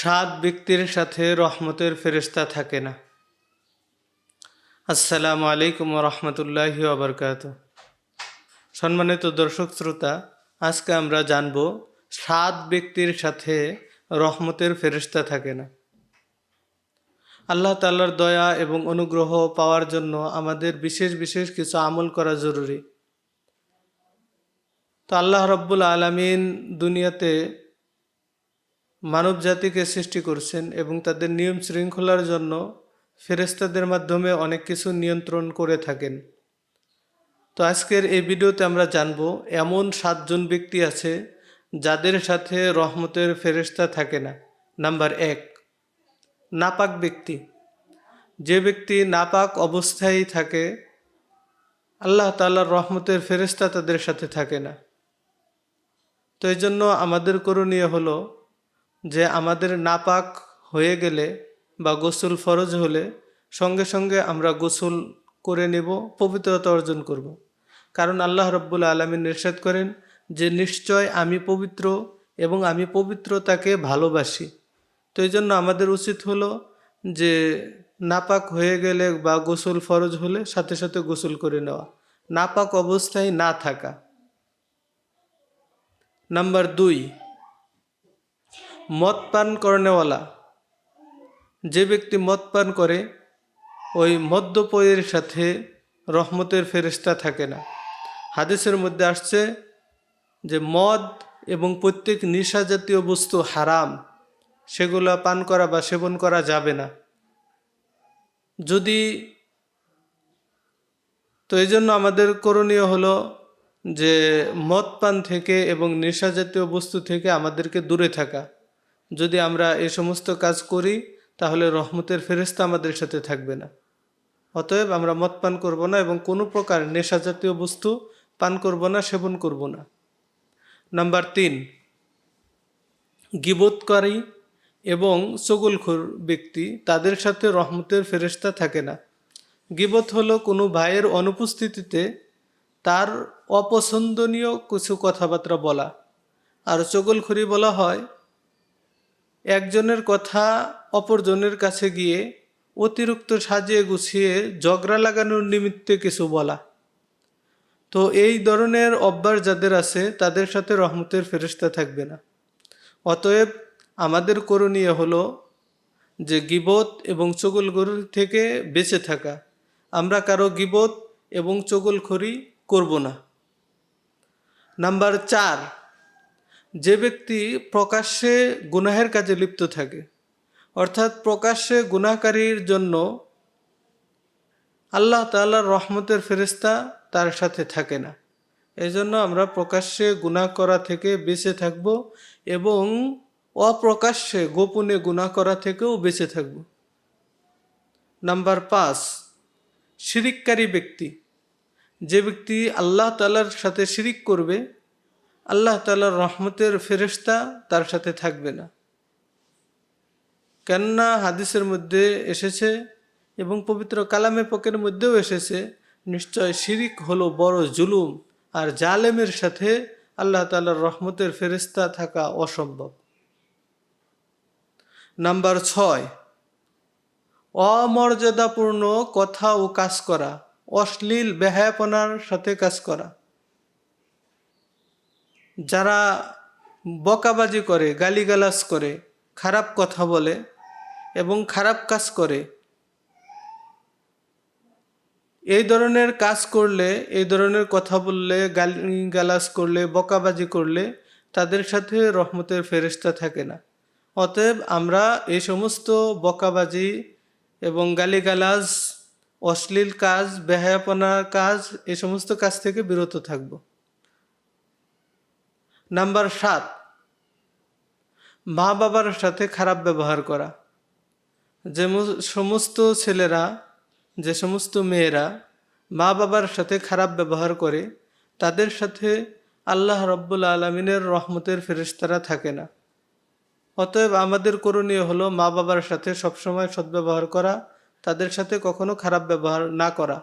সাত ব্যক্তির সাথে রহমতের ফেরেশতা থাকে না। আসসালামু আলাইকুম রহমতুল্লাহি ওয়াবারকাতুহু। সম্মানিত দর্শক শ্রোতা, আজকে আমরা জানব সাত ব্যক্তির সাথে রহমতের ফেরেশতা থাকে না। আল্লাহ তাআলার দয়া এবং অনুগ্রহ পাওয়ার জন্য আমাদের বিশেষ বিশেষ কিছু আমল করা জরুরি। তো আল্লাহ রব্বুল আলামিন দুনিয়াতে মানব জাতিকে সৃষ্টি করছেন এবং তাদের নিয়ম শৃঙ্খলার জন্য ফেরেশতাদের মাধ্যমে অনেক কিছু নিয়ন্ত্রণ করে থাকেন। তো আজকের এই ভিডিওতে আমরা জানব এমন সাতজন ব্যক্তি আছে যাদের সাথে রহমতের ফেরেশতা থাকে না। নাম্বার 1, নাপাক ব্যক্তি। যে ব্যক্তি নাপাক অবস্থায় থাকে, আল্লাহ তাআলার রহমতের ফেরেশতা তাদের সাথে থাকে না। তো এই জন্য আমাদের করণীয় হলো যে আমাদের নাপাক হয়ে গেলে বা গোসল ফরজ হলে সঙ্গে সঙ্গে আমরা গোসল করে নেব, পবিত্রতা অর্জন করব। কারণ আল্লাহ রব্বুল আলামিন ইরশাদ করেন যে নিশ্চয় আমি পবিত্র এবং আমি পবিত্রতাকে ভালোবাসি। তো এই জন্য আমাদের উচিত হলো যে নাপাক হয়ে গেলে বা গোসল ফরজ হলে সাথে সাথে গোসল করে নেওয়া, নাপাক অবস্থায় না থাকা। নাম্বার 2, মদ পান করনেওয়ালা। যে ব্যক্তি মদ পান করে ওই মদ্যপেয়ের সাথে রহমতের ফেরেশতা থাকে না। হাদিসের মধ্যে আসছে যে মদ এবং প্রত্যেক নেশা জাতীয় বস্তু হারাম, সেগুলো পান করা বা সেবন করা যাবে না। তো এই জন্য আমাদের করণীয় হলো যে মদ পান থেকে এবং নেশা জাতীয় বস্তু থেকে আমাদেরকে দূরে থাকা। যদি আমরা এই সমস্ত কাজ করি তাহলে রহমতের ফেরেশতা আমাদের সাথে থাকবে না। অতএব আমরা মদ পান করব না এবং কোনো প্রকার নেশা জাতীয় বস্তু পান করব না, সেবন করব না। নাম্বার 3, গীবতকারী এবং চগলখোর ব্যক্তি, তাদের সাথে রহমতের ফেরেশতা থাকে না। গীবত হলো কোনো ভাইয়ের অনুপস্থিতিতে তার অপছন্দনীয় কিছু কথাবার্তা বলা, আর চগলখড়ি বলা হয় একজনের কথা অপরজনের কাছে গিয়ে অতিরিক্ত সাজিয়ে গুছিয়ে ঝগড়া লাগানোর নিমিত্তে কিছু বলা। তো এই ধরনের অভ্যাস যাদের আছে তাদের সাথে রহমতের ফেরেশতা থাকবে না। অতএব আমাদের করণীয় হলো যে গীবত এবং চগলখড়ি থেকে বেঁচে থাকা। আমরা কারো গীবত এবং চগলখড়ি করব না। নাম্বার 4, যে ব্যক্তি প্রকাশ্যে গুনাহের কাজে লিপ্ত থাকে, অর্থাৎ প্রকাশ্যে গুনাহকারীর জন্য আল্লাহ তাআলার রহমতের ফেরেশতা তার সাথে থাকে না। এই জন্য আমরা প্রকাশ্যে গুনাহ করা থেকে বেঁচে থাকব এবং অপ্রকাশ্যে গোপনে গুনাহ করা থেকেও বেঁচে থাকব। নাম্বার 5, শিরিককারী ব্যক্তি। যে ব্যক্তি আল্লাহ তাআলার সাথে শিরিক করবে, আল্লাহ তাআলার রহমতের ফেরেশতা তার সাথে থাকবে না। কেননা হাদিসের মধ্যে এসেছে এবং পবিত্র কালামে পাকের মধ্যেও এসেছে, নিশ্চয় শিরিক হলো বড় জুলুম, আর জালেমের সাথে আল্লাহ তাআলার রহমতের ফেরেশতা থাকা অসম্ভব। নাম্বার 6, অমর্যাদাপূর্ণ কথা ও কাজ করা, অশ্লীল বেহায়াপনার সাথে কাজ করা। যারা বকাবাজি করে, গালিগালাজ করে, খারাপ কথা বলে এবং খারাপ কাজ করে, এই ধরনের কাজ করলে, এই ধরনের কথা বললে, গালিগালাজ করলে, বকাবাজি করলে তাদের সাথে রহমতের ফেরেশতা থাকে না। অতএব আমরা এই সমস্ত বকাবাজি এবং গালিগালাজ, অশ্লীল কাজ, বেহায়াপনার কাজ, এই সমস্ত কাজ থেকে বিরত থাকব। নাম্বার 7, মা বাবার সাথে খারাপ ব্যবহার করা। যে সমস্ত ছেলেরা, যে সমস্ত মেয়েরা মা বাবার সাথে খারাপ ব্যবহার করে তাদের সাথে আল্লাহ রব্বুল আলামিনের রহমতের ফেরেশতারা থাকে না। অতএব আমাদের করণীয় হলো মা বাবার সাথে সবসময় সদ্ব্যবহার করা, তাদের সাথে কখনো খারাপ ব্যবহার না করা।